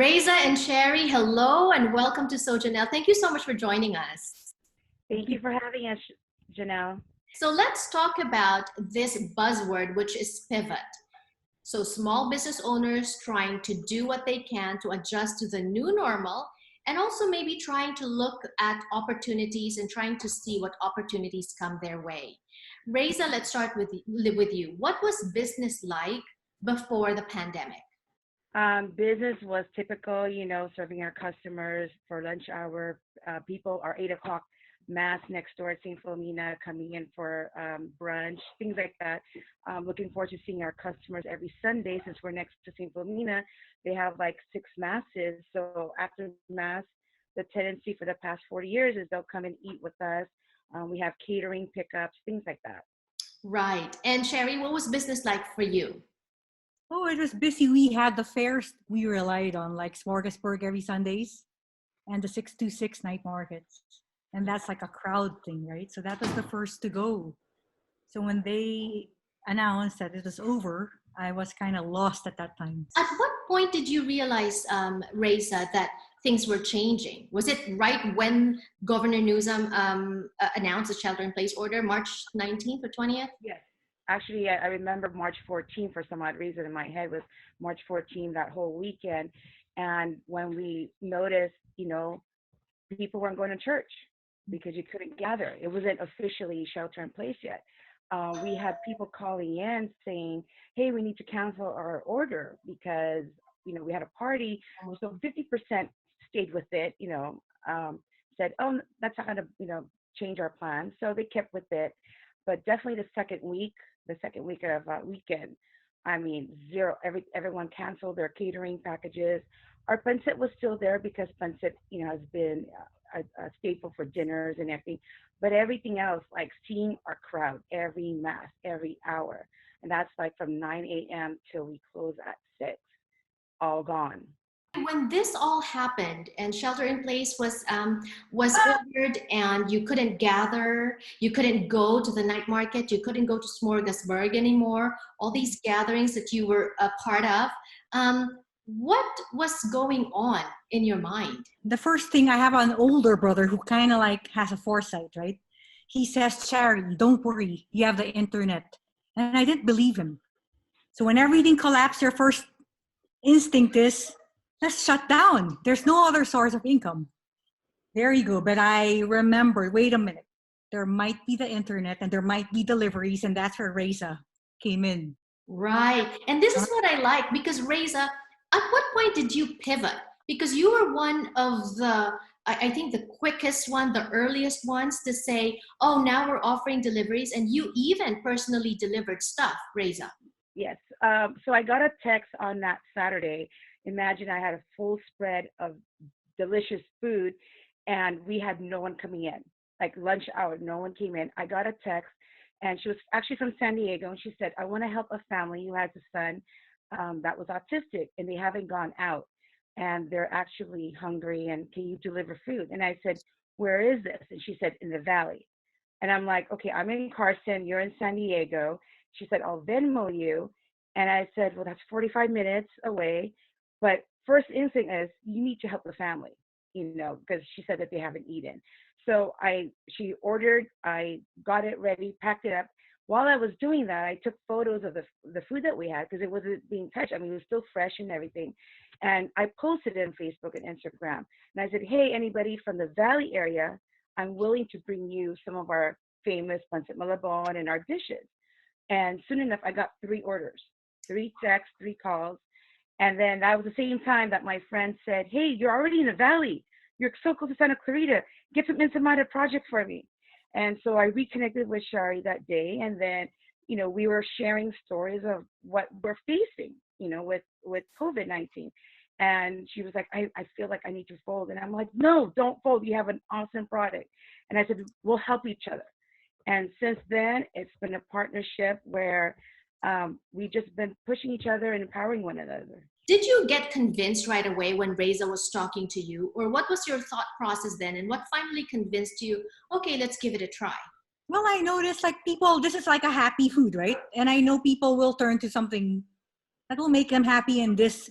Reyza and Chari, hello and welcome to So Janelle. Thank you so much for joining us. Thank you for having us, Janelle. So let's talk about this buzzword, which is pivot. So small business owners trying to do what they can to adjust to the new normal, and also maybe trying to look at opportunities and trying to see what opportunities come their way. Reyza, let's start with you. What was business like before the pandemic? Business was typical, serving our customers for lunch hour. People are 8 o'clock mass next door at St. Philomena coming in for brunch, things like that. Looking forward to seeing our customers every Sunday since we're next to St. Philomena. They have like 6 masses. So after mass, the tendency for the past 40 years is they'll come and eat with us. We have catering pickups, things like that. Right. And Chari, what was business like for you? Oh, it was busy. We had the fairs we relied on, like Smorgasburg every Sundays and the 626 night markets. And that's like a crowd thing, right? So that was the first to go. So when they announced that it was over, I was kind of lost at that time. At what point did you realize, Reyza, that things were changing? Was it right when Governor Newsom announced the shelter-in-place order, March 19th or 20th? Yes. Actually, I remember March 14th for some odd reason in my head was March 14th that whole weekend. And when we noticed, people weren't going to church because you couldn't gather. It wasn't officially shelter in place yet. We had people calling in saying, hey, we need to cancel our order because, we had a party. So 50% stayed with it, said, oh, that's not going to, change our plans. So they kept with it. But definitely the second week of weekend, zero. Everyone canceled their catering packages. Our pancit was still there because pancit, has been a staple for dinners and everything. But everything else, like seeing our crowd every mass, every hour, and that's like from 9 a.m. till we close at 6, all gone. When this all happened and shelter in place was ordered and you couldn't gather, you couldn't go to the night market, you couldn't go to Smorgasburg anymore, all these gatherings that you were a part of, what was going on in your mind? The first thing, I have an older brother who kind of like has a foresight, right? He says, Chari, don't worry, you have the internet. And I didn't believe him. So when everything collapsed, your first instinct is, let's shut down. There's no other source of income. There you go. But I remembered, wait a minute, there might be the internet and there might be deliveries, and that's where Reyza came in. Right. And this is what I like, because Reyza, at what point did you pivot? Because you were one of the, I think the quickest one, the earliest ones to say, oh, now we're offering deliveries, and you even personally delivered stuff, Reyza. Yes. So I got a text on that Saturday. Imagine I had a full spread of delicious food and we had no one coming in, like lunch hour, no one came in. I got a text and she was actually from San Diego, and she said, I want to help a family who has a son that was autistic and they haven't gone out and they're actually hungry, and can you deliver food? And I said, where is this? And she said, in the valley. And I'm like, okay, I'm in Carson, you're in San Diego. She said, I'll Venmo you. And I said, well, that's 45 minutes away. But first instinct is you need to help the family, because she said that they haven't eaten. So she ordered, I got it ready, packed it up. While I was doing that, I took photos of the food that we had because it wasn't being touched. It was still fresh and everything. And I posted it on Facebook and Instagram. And I said, hey, anybody from the Valley area, I'm willing to bring you some of our famous pancit malabon and our dishes. And soon enough, I got 3 orders, 3 texts, 3 calls. And then that was the same time that my friend said, hey, you're already in the Valley. You're so close to Santa Clarita. Get some Ensaymada project for me. And so I reconnected with Chari that day. And then, we were sharing stories of what we're facing, with COVID-19. And she was like, I feel like I need to fold. And I'm like, no, don't fold. You have an awesome product. And I said, we'll help each other. And since then, it's been a partnership where we've just been pushing each other and empowering one another. Did you get convinced right away when Reyza was talking to you? Or what was your thought process then? And what finally convinced you, okay, let's give it a try? Well, I noticed like people, this is like a happy food, right? And I know people will turn to something that will make them happy in this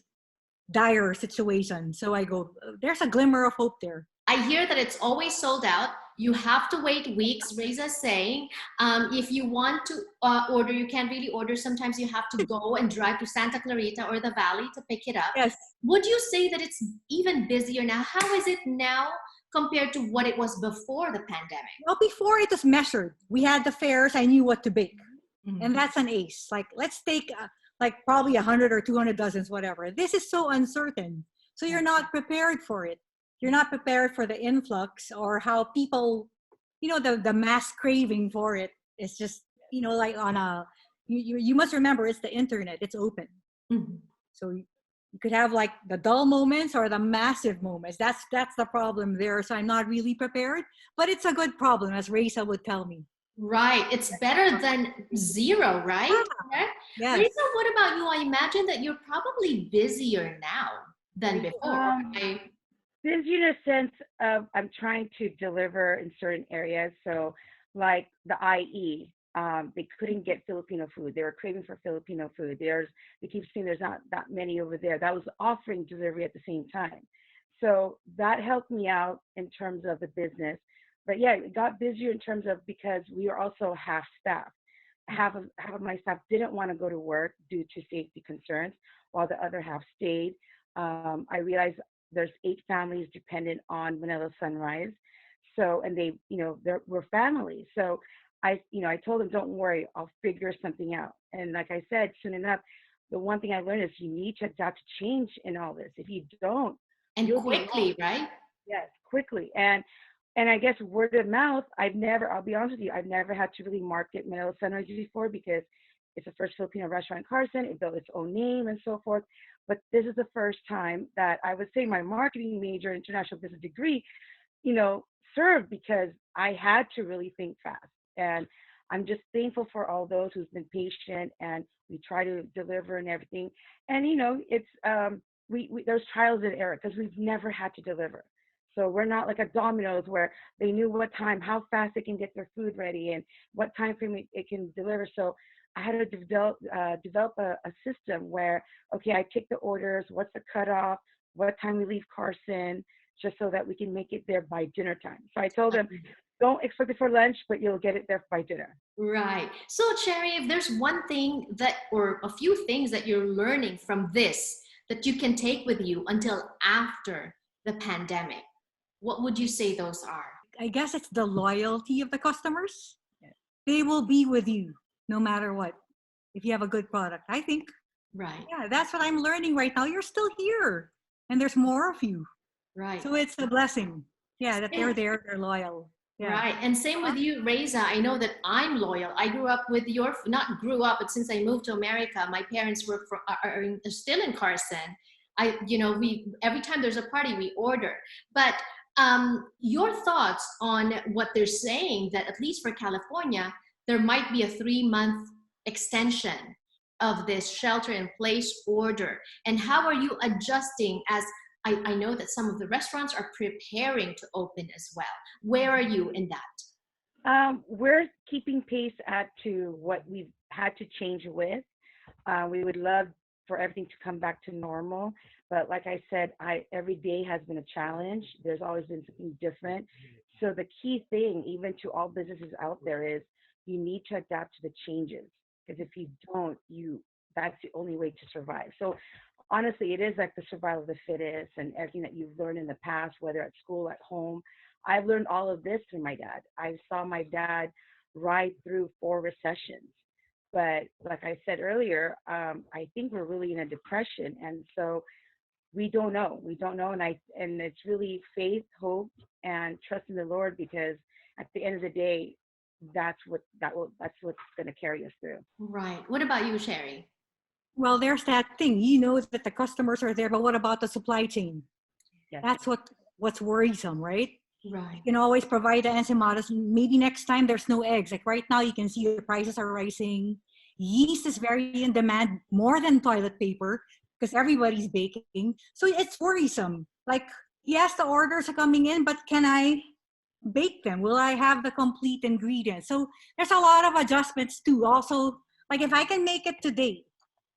dire situation. So I go, there's a glimmer of hope there. I hear that it's always sold out. You have to wait weeks. Reyza's saying, if you want to order, you can't really order. Sometimes you have to go and drive to Santa Clarita or the Valley to pick it up. Yes. Would you say that it's even busier now? How is it now compared to what it was before the pandemic? Well, before it was measured. We had the fairs. I knew what to bake. Mm-hmm. And that's an ace. Like, let's take like probably 100 or 200 dozens, whatever. This is so uncertain. So you're not prepared for it. You're not prepared for the influx or how people, the mass craving for it is just, like on you must remember it's the internet, it's open. Mm-hmm. So you could have like the dull moments or the massive moments. That's the problem there. So I'm not really prepared, but it's a good problem, as Reyza would tell me. Right. It's better than zero, right? Yeah. Yes. Reyza, what about you? I imagine that you're probably busier now than before. Busy in a sense of I'm trying to deliver in certain areas. So like the IE, they couldn't get Filipino food. They were craving for Filipino food. They keep saying there's not that many over there. That was offering delivery at the same time. So that helped me out in terms of the business. But yeah, it got busier in terms of because we were also half staff. Half of my staff didn't want to go to work due to safety concerns, while the other half stayed. I realized there's 8 families dependent on Manila Sunrise. So, and they, we're families. So I told them, don't worry, I'll figure something out. And like I said, soon enough, the one thing I learned is you need to adapt to change in all this. If you don't, and quickly, right? Yes, quickly. And I guess word of mouth, I'll be honest with you, I've never had to really market Manila Sunrise before because it's the first Filipino restaurant in Carson. It built its own name and so forth. But this is the first time that I would say my marketing major, international business degree, served because I had to really think fast. And I'm just thankful for all those who've been patient and we try to deliver and everything. And, it's, there's trials and error because we've never had to deliver. So we're not like a Domino's where they knew what time, how fast they can get their food ready and what time frame it can deliver. So I had to develop a system where, okay, I take the orders, what's the cutoff, what time we leave Carson, just so that we can make it there by dinner time. So I told them, don't expect it for lunch, but you'll get it there by dinner. Right. So Chari, if there's one thing or a few things that you're learning from this that you can take with you until after the pandemic, what would you say those are? I guess it's the loyalty of the customers. They will be with you no matter what, if you have a good product, I think. Right. Yeah, that's what I'm learning right now. You're still here and there's more of you. Right. So it's a blessing. Yeah, that they're there, they're loyal. Yeah. Right. And same with you, Reyza. I know that I'm loyal. I grew up with not grew up, but since I moved to America, my parents are still in Carson. Every time there's a party, we order. But your thoughts on what they're saying, that at least for California, there might be a 3-month extension of this shelter-in-place order. And how are you adjusting as I know that some of the restaurants are preparing to open as well. Where are you in that? We're keeping pace to what we've had to change with. We would love for everything to come back to normal. But like I said, every day has been a challenge. There's always been something different. So the key thing, even to all businesses out there, is you need to adapt to the changes. Because if you don't, that's the only way to survive. So honestly, it is like the survival of the fittest and everything that you've learned in the past, whether at school, at home. I've learned all of this through my dad. I saw my dad ride through 4 recessions. But like I said earlier, I think we're really in a depression. And so we don't know. And it's really faith, hope, and trust in the Lord, because at the end of the day, that's what's going to carry us through. Right. What about you, Chari? Well, there's that thing, that the customers are there, but what about the supply chain? Yes. That's what's worrisome, right? Right. You can always provide the Ensaymadas. Maybe next time there's no eggs. Like right now, you can see the prices are rising. Yeast is very in demand, more than toilet paper, because everybody's baking. So it's worrisome. Like, yes, the orders are coming in, but can I bake them? Will I have the complete ingredients? So there's a lot of adjustments too. Also, like if I can make it today,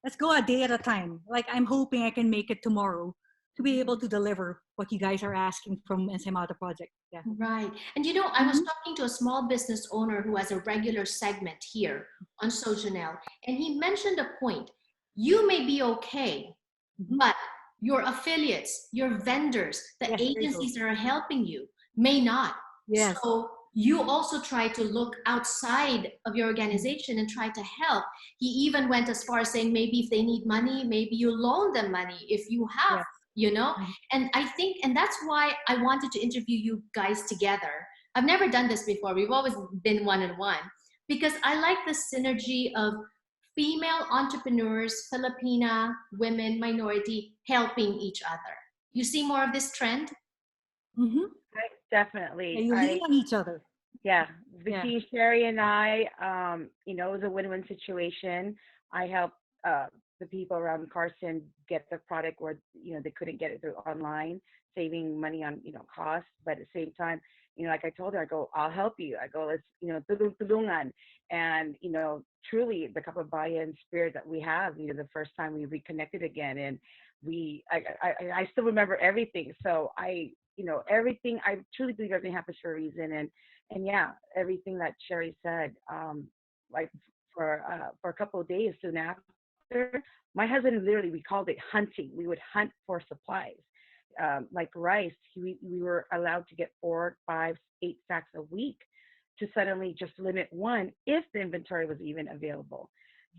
let's go a day at a time. Like I'm hoping I can make it tomorrow to be able to deliver what you guys are asking from Ensaymada project. Yeah. Right. And you know, I was talking to a small business owner who has a regular segment here on Sojanel, and he mentioned a point. You may be okay, but your affiliates, your vendors, the Yes, agencies that are helping you may not. Yes. So you also try to look outside of your organization and try to help. He even went as far as saying maybe if they need money, maybe you loan them money if you have, Yes. you know. And I think, and that's why I wanted to interview you guys together. I've never done this before. We've always been one-on-one because I like the synergy of female entrepreneurs, Filipina women, minority helping each other. You see more of this trend? Mm-hmm. Definitely. And you lean on each other. Yeah, Yeah. between Sherry and I, you know, it was a win-win situation. I helped the people around Carson get the product where, you know, they couldn't get it through online, saving money on, you know, costs. But at the same time, you know, like I told her, I go, I'll help you. I go, let's, you know, tulungan. And, you know, truly the cup of buy-in spirit that we have, you know, the first time we reconnected again. And I still remember everything. So you know, everything, I truly believe everything happens for a reason. And yeah, everything that Sherry said, like for a couple of days soon after, my husband literally, we called it hunting. We would hunt for supplies. Like rice, we were allowed to get 4, 5, 8 sacks a week to suddenly just limit one if the inventory was even available.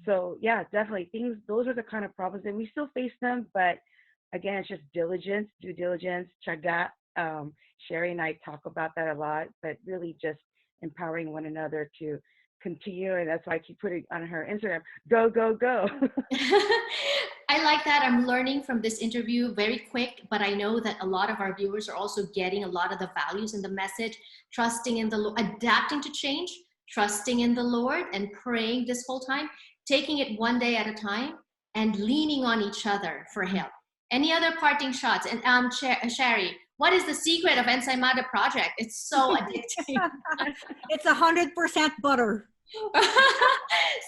So yeah, definitely those are the kind of problems, and we still face them, but again, it's just diligence, due diligence, chaga. Sherry and I talk about that a lot, but really just empowering one another to continue. And that's why I keep putting on her Instagram, go, go, go. I like that. I'm learning from this interview very quick, but I know that a lot of our viewers are also getting a lot of the values in the message, trusting in the Lord, adapting to change, trusting in the Lord, and praying this whole time, taking it one day at a time, and leaning on each other for help. Any other parting shots? And Sherry, what is the secret of Ensaymada project? It's so addicting. It's 100% butter.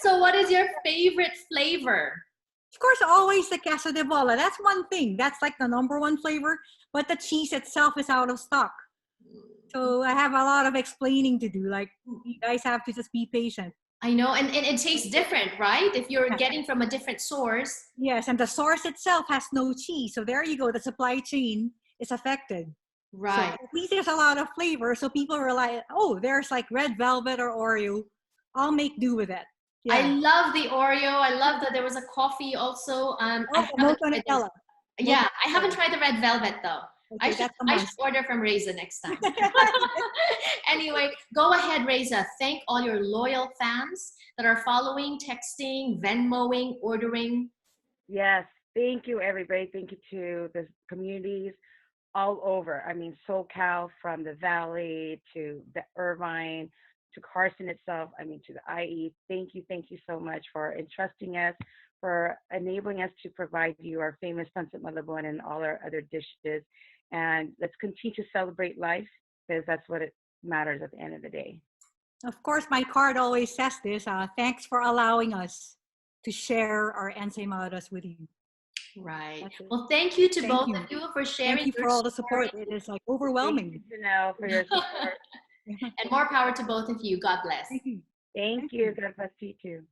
So what is your favorite flavor? Of course, always the queso de bola. That's one thing. That's like the #1 flavor. But the cheese itself is out of stock. So I have a lot of explaining to do. Like, you guys have to just be patient. I know, and it tastes different, right? If you're getting from a different source. Yes, and the source itself has no cheese. So there you go. The supply chain is affected. Right. So at least there's a lot of flavor. So people rely, oh, there's like red velvet or Oreo. I'll make do with it. Yeah. I love the Oreo. I love that there was a coffee also. Yeah, I haven't tried the red velvet though. Okay, I should order from Reyza next time. Anyway, go ahead, Reyza. Thank all your loyal fans that are following, texting, Venmoing, ordering. Yes, thank you, everybody. Thank you to the communities all over. I mean, SoCal, from the Valley to the Irvine to Carson itself. I mean, to the IE. Thank you so much for entrusting us, for enabling us to provide you our famous pancit malabon and all our other dishes. And let's continue to celebrate life, because that's what it matters at the end of the day. Of course, my card always says this. Thanks for allowing us to share our Ensaymadas with you. Right. Well, thank you to both of you for sharing. Thank you for all the support. It is like overwhelming. Thank you, Janelle, for your support. And more power to both of you. God bless. Thank you. Thank you. God bless you too.